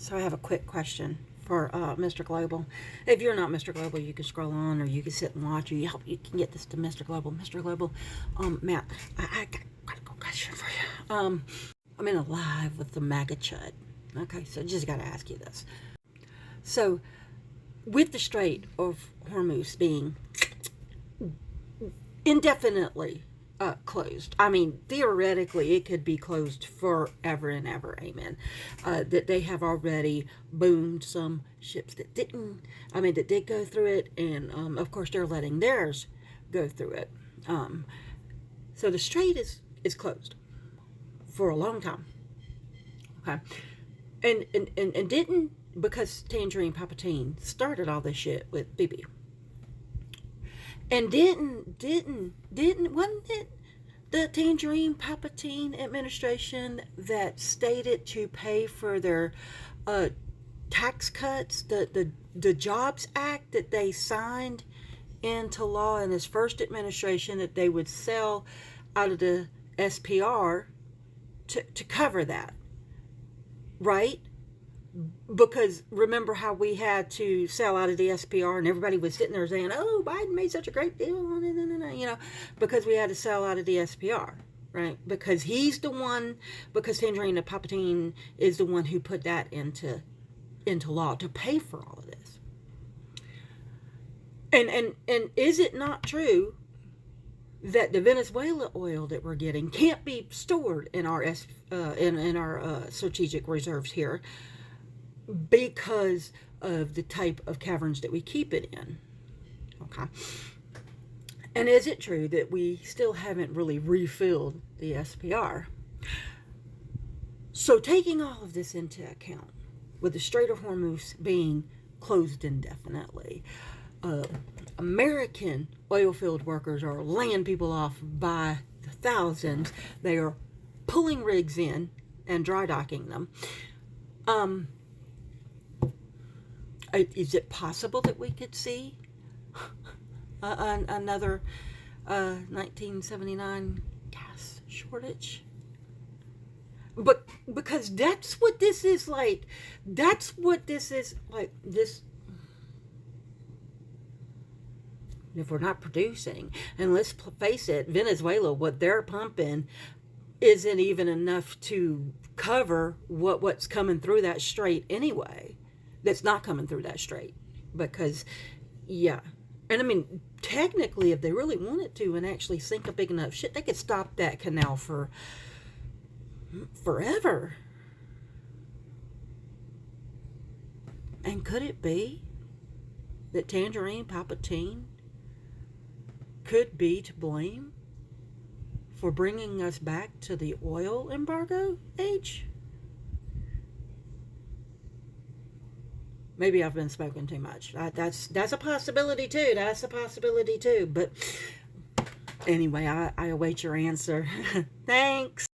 So I have a quick question for Mr. Global. If you're not Mr. Global, you can scroll on, or you can sit and watch, or you can get this to Mr. Global. Mr. Global, Matt, I got a question for you. I'm in a live with the MAGA Chud. Okay, so just got to ask you this. So, with the Strait of Hormuz being indefinitely closed. I mean, theoretically, it could be closed forever and ever. Amen. That they have already boomed some ships that didn't. I mean, that did go through it, and of course, they're letting theirs go through it. So the strait is closed for a long time. Okay, and didn't, because Tangerine Palpatine started all this shit with BB. And wasn't it the Tangerine Palpatine administration that stated to pay for their tax cuts, the Jobs Act that they signed into law in his first administration, that they would sell out of the SPR to cover that, right? Because remember how we had to sell out of the SPR, and everybody was sitting there saying, "Oh, Biden made such a great deal," you know, because we had to sell out of the SPR, right? Because he's the one, because Tangerine Palpatine is the one who put that into law to pay for all of this. And is it not true that the Venezuela oil that we're getting can't be stored in our strategic reserves here, because of the type of caverns that we keep it in? Okay. And is it true that we still haven't really refilled the SPR? So, taking all of this into account, with the Strait of Hormuz being closed indefinitely, American oil field workers are laying people off by the thousands. They are pulling rigs in and dry docking them. Is it possible that we could see another 1979 gas shortage? But because that's what this is like. That's what this is like. This, if we're not producing, and let's face it, Venezuela, what they're pumping isn't even enough to cover what's coming through that strait anyway. That's not coming through that strait, because, yeah. And I mean, technically, if they really wanted to and actually sink a big enough ship, they could stop that canal for forever. And could it be that Tangerine Palpatine could be to blame for bringing us back to the oil embargo age? Maybe I've been smoking too much. That's a possibility too. That's a possibility too. But anyway, I await your answer. Thanks.